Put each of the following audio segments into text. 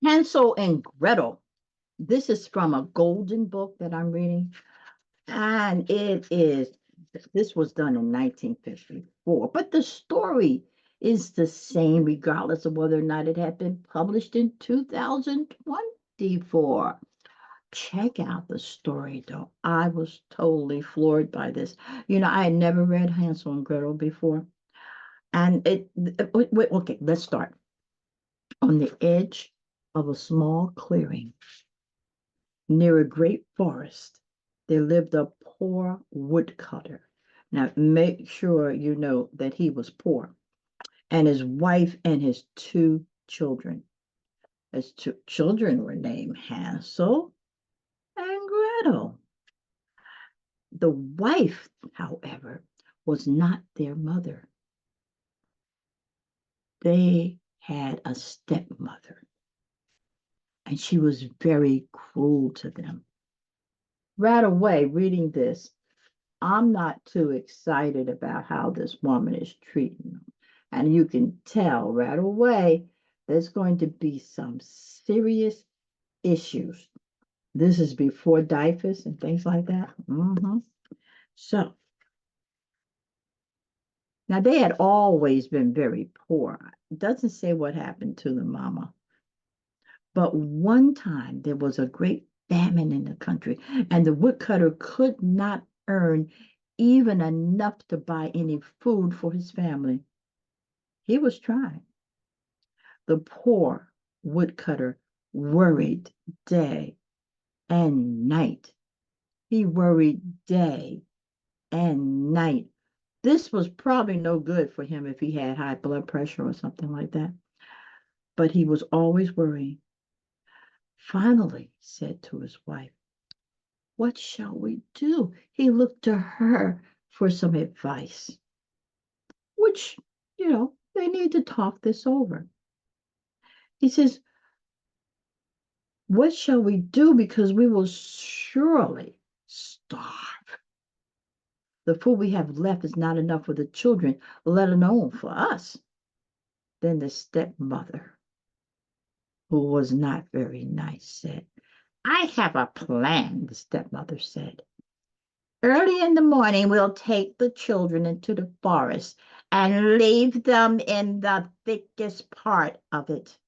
Hansel and Gretel. This is from a golden book that I'm reading, and this was done in 1954, but the story is the same regardless of whether or not it had been published in 2024. Check out the story, though. I was totally floored by this. I had never read Hansel and Gretel before. And wait, okay, let's start. On the edge of a small clearing near a great forest, there lived a poor woodcutter. Now, make sure you know that he was poor, and his wife and his two children. His two children were named Hansel and Gretel. The wife, however, was not their mother. They had a stepmother, and she was very cruel to them. Right away, reading this, I'm not too excited about how this woman is treating them. And you can tell right away there's going to be some serious issues. This is before DFYS and things like that. So now they had always been very poor. It doesn't say what happened to the mama. But one time there was a great famine in the country, and the woodcutter could not earn even enough to buy any food for his family. He was trying. The poor woodcutter worried day and night. He worried day and night. This was probably no good for him if he had high blood pressure or something like that. But he was always worrying. Finally, he said to his wife, "What shall we do?" He looked to her for some advice, which, they need to talk this over. He says, "What shall we do? Because we will surely starve. The food we have left is not enough for the children, let alone for us." Then the stepmother, who was not very nice, said, "I have a plan," the stepmother said. "Early in the morning, we'll take the children into the forest and leave them in the thickest part of it.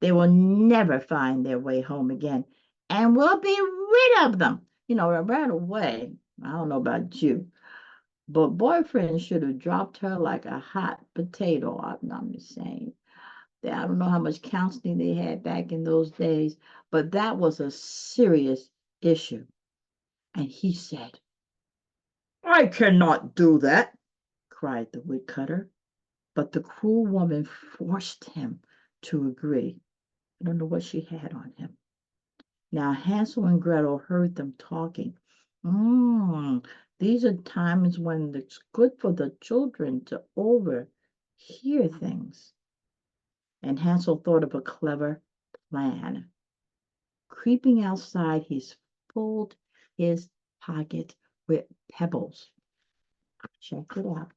They will never find their way home again, and we'll be rid of them." Right away. I don't know about you, but boyfriend should have dropped her like a hot potato. I'm just saying. I don't know how much counseling they had back in those days, but that was a serious issue. And he said, "I cannot do that," cried the woodcutter. But the cruel woman forced him to agree. I don't know what she had on him. Now Hansel and Gretel heard them talking. These are times when it's good for the children to overhear things. And Hansel thought of a clever plan. Creeping outside, he filled his pocket with pebbles. Check it out.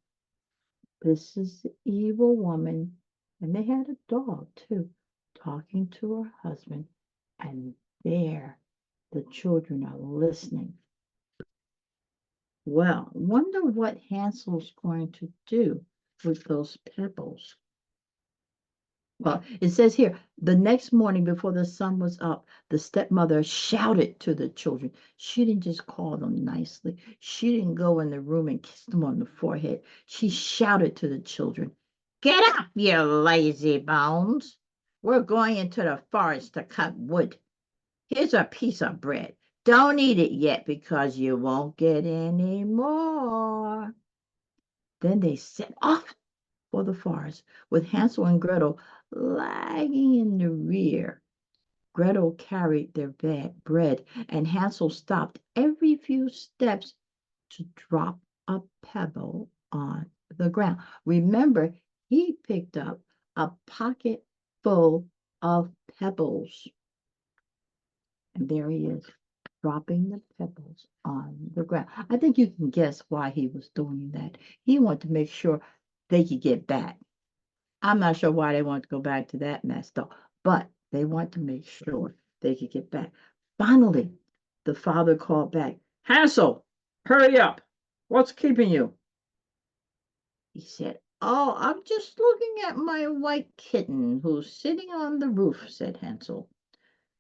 This is the evil woman, and they had a dog too, talking to her husband, and there the children are listening. Well, wonder what Hansel's going to do with those pebbles. Well, it says here, the next morning before the sun was up, the stepmother shouted to the children. She didn't just call them nicely. She didn't go in the room and kiss them on the forehead. She shouted to the children, "Get up, you lazy bones. We're going into the forest to cut wood. Here's a piece of bread. Don't eat it yet because you won't get any more." Then they set off for the forest, with Hansel and Gretel lagging in the rear. Gretel carried their bread, and Hansel stopped every few steps to drop a pebble on the ground. Remember, he picked up a pocket full of pebbles. And there he is, dropping the pebbles on the ground. I think you can guess why he was doing that. He wanted to make sure they could get back. I'm not sure why they wanted to go back to that mess, though, but They want to make sure they could get back. Finally, the father called back, Hansel, hurry up. What's keeping you? He said, Oh, I'm just looking at my white kitten who's sitting on the roof, said Hansel.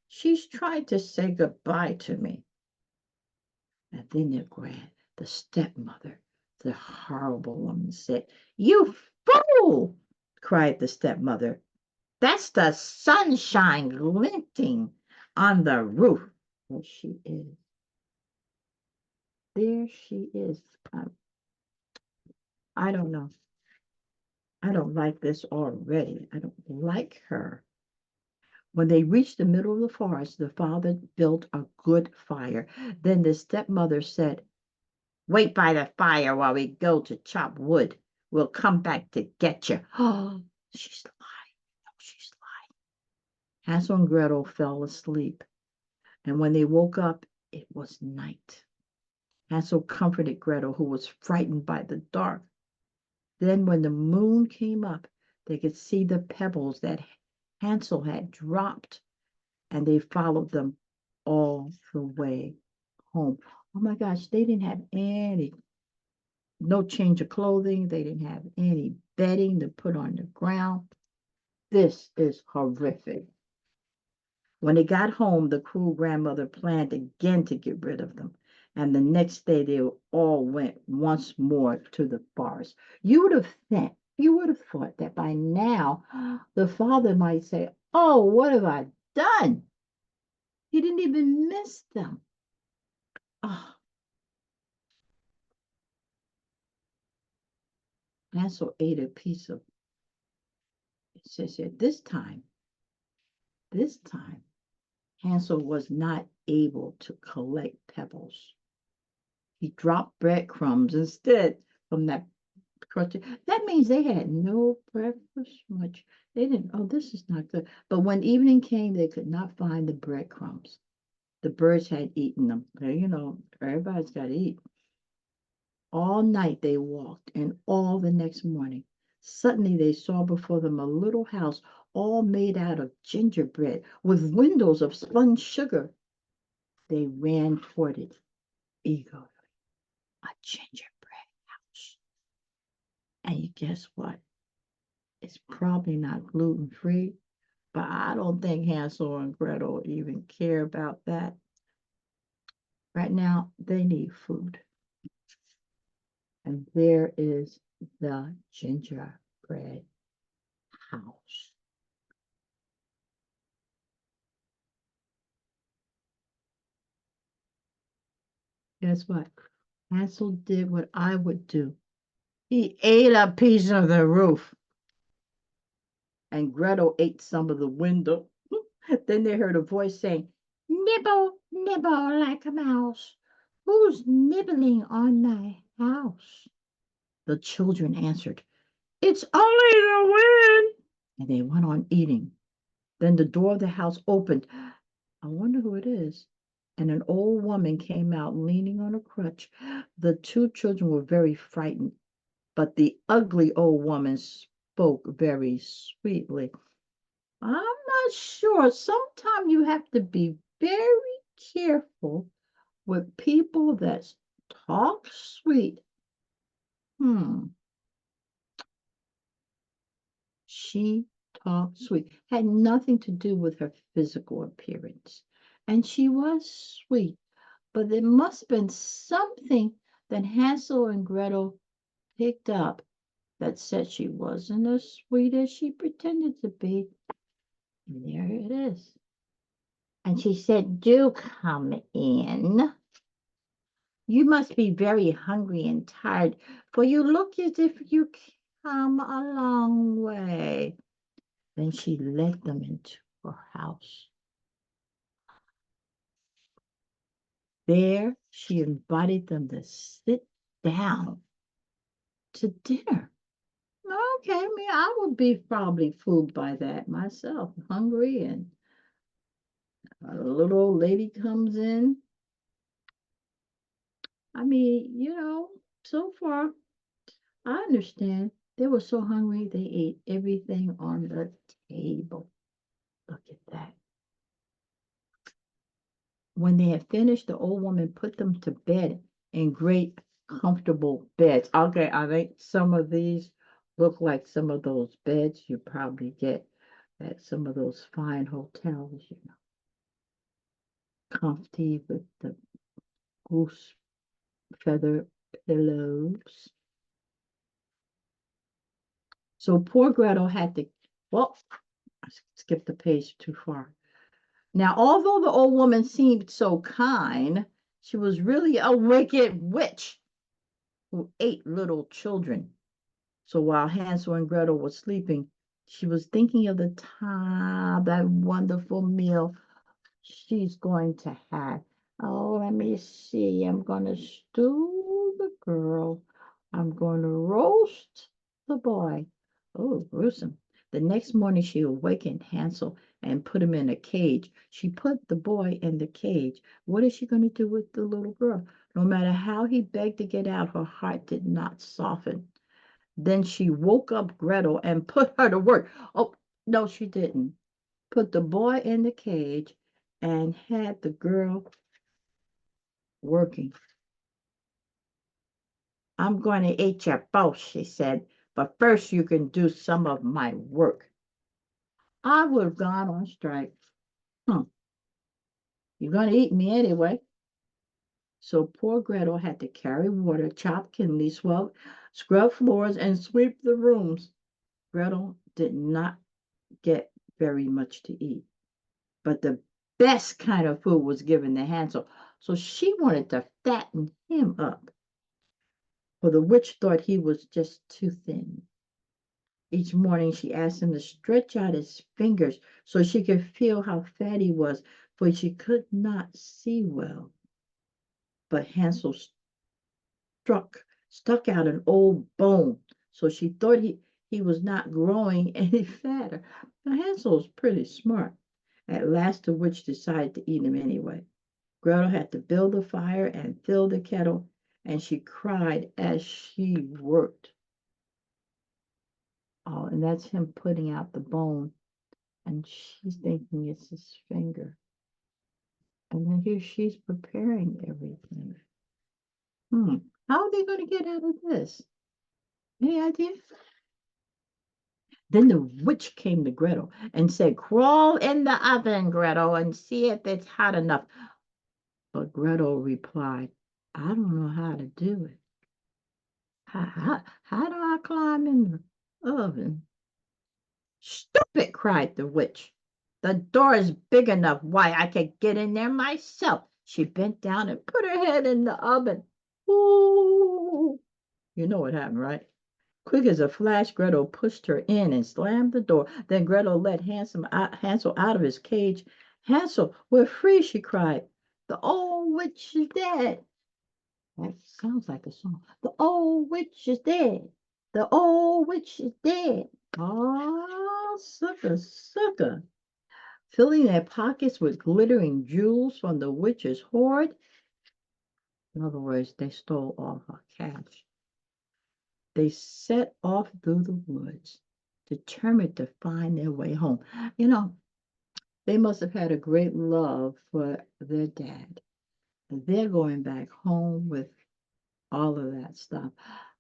She's trying to say goodbye to me. And then the stepmother, the horrible woman, said, You fool! Cried the stepmother. That's the sunshine glinting on the roof. There she is. There she is. I don't know. I don't like this already. I don't like her. When they reached the middle of the forest, the father built a good fire. Then the stepmother said, Wait by the fire while we go to chop wood. We'll come back to get you. Oh, she's lying. No, she's lying. Hansel and Gretel fell asleep, and when they woke up, it was night. Hansel comforted Gretel, who was frightened by the dark. Then, when the moon came up, they could see the pebbles that Hansel had dropped, and they followed them all the way home. Oh my gosh, they didn't have no change of clothing. They didn't have any bedding to put on the ground. This is horrific. When they got home, the cruel grandmother planned again to get rid of them. And the next day, they all went once more to the forest. You would have thought that by now the father might say, Oh, what have I done? He didn't even miss them. Oh, Hansel ate a piece of, it says here, this time, Hansel was not able to collect pebbles. He dropped breadcrumbs instead from that crusty. That means they had no breakfast much. They didn't, oh, this is not good. But when evening came, they could not find the breadcrumbs. The birds had eaten them. Everybody's got to eat. All night they walked, and all the next morning. Suddenly they saw before them a little house all made out of gingerbread with windows of spun sugar. They ran toward it eagerly. A gingerbread house. And you guess what? It's probably not gluten free, but I don't think Hansel and Gretel even care about that. Right now, they need food. And there is the gingerbread house. Guess what? Hansel did what I would do. He ate a piece of the roof, and Gretel ate some of the window. Then they heard a voice saying, Nibble, nibble like a mouse. Who's nibbling on my house? The children answered, It's only the wind. And they went on eating. Then the door of the house opened. I wonder who it is. And an old woman came out leaning on a crutch. The two children were very frightened, but the ugly old woman spoke very sweetly. I'm not sure. Sometimes you have to be very careful with people that talk sweet. Hmm. She talked sweet. Had nothing to do with her physical appearance. And she was sweet. But there must have been something that Hansel and Gretel picked up that said she wasn't as sweet as she pretended to be. And there it is. And she said, Do come in. You must be very hungry and tired, for you look as if you come a long way. Then she led them into her house. There she invited them to sit down to dinner. Okay, I mean, I would be probably fooled by that myself, hungry, and a little old lady comes in. I mean, so far, I understand. They were so hungry, they ate everything on the table. Look at that. When they had finished, the old woman put them to bed in great comfortable beds. Okay, I think some of these look like some of those beds you probably get at some of those fine hotels, you know, comfy with the goose feather pillows. So poor Gretel had to, well, I skipped the page too far. Now, although the old woman seemed so kind, she was really a wicked witch who ate little children. So while Hansel and Gretel were sleeping, she was thinking of the time, that wonderful meal she's going to have. Oh, let me see. I'm going to stew the girl. I'm going to roast the boy. Oh, gruesome. The next morning, she awakened Hansel and put him in a cage. She put the boy in the cage. What is she going to do with the little girl? No matter how he begged to get out, her heart did not soften. Then she woke up Gretel and put her to work. Oh, no, she didn't. Put the boy in the cage and had the girl working. I'm going to eat your both, she said, but first you can do some of my work. I would have gone on strike. Hmm, you're going to eat me anyway. So poor Gretel had to carry water, chop kindling, scrub floors, and sweep the rooms. Gretel did not get very much to eat, but the best kind of food was given to Hansel, so she wanted to fatten him up, for the witch thought he was just too thin. Each morning she asked him to stretch out his fingers so she could feel how fat he was, for she could not see well. But Hansel stuck out an old bone, so she thought he was not growing any fatter. Now Hansel's pretty smart. At last the witch decided to eat him anyway. Gretel had to build a fire and fill the kettle, and she cried as she worked. Oh, and that's him putting out the bone, and she's thinking it's his finger. And then here she's preparing everything. How are they going to get out of this? Any idea? Then the witch came to Gretel and said, "Crawl in the oven, Gretel, and see if it's hot enough." But Gretel replied, "I don't know how to do it. How do I climb in the oven?" "Stupid!" cried the witch. "The door is big enough. Why, I could get in there myself." She bent down and put her head in the oven. Ooh! You know what happened, right? Quick as a flash, Gretel pushed her in and slammed the door. Then Gretel let Hansel out of his cage. "Hansel, we're free!" she cried. "The old witch is dead." That sounds like a song. "The old witch is dead. The old witch is dead." Oh, sucker, sucker. Filling their pockets with glittering jewels from the witch's hoard. In other words, they stole all her cash. They set off through the woods, determined to find their way home. You know, they must have had a great love for their dad. They're going back home with all of that stuff.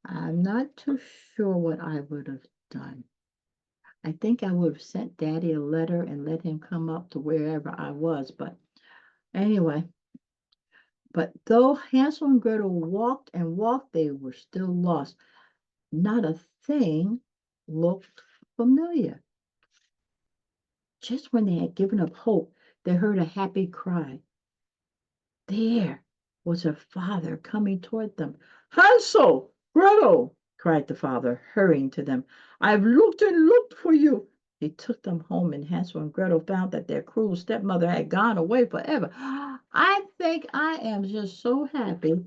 I'm not too sure what I would have done. I think I would have sent Daddy a letter and let him come up to wherever I was. But anyway, but though Hansel and Gretel walked and walked, they were still lost. Not a thing looked familiar. Just when they had given up hope, they heard a happy cry. There was her father coming toward them. "Hansel, Gretel!" cried the father, hurrying to them. "I've looked and looked for you." He took them home, and Hansel and Gretel found that their cruel stepmother had gone away forever. I think I am just so happy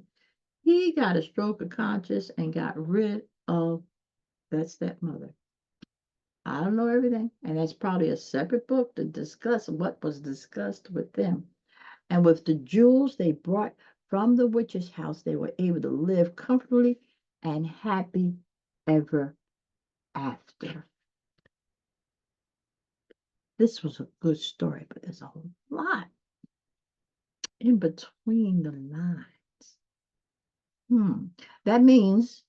he got a stroke of conscience and got rid of that stepmother. I don't know everything, and that's probably a separate book to discuss what was discussed with them. And with the jewels they brought from the witch's house, they were able to live comfortably and happy ever after. This was a good story, but there's a lot in between the lines. That means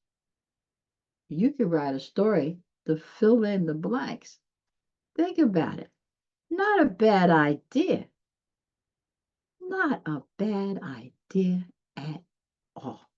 you could write a story to fill in the blanks. Think about it. Not a bad idea. Not a bad idea at all.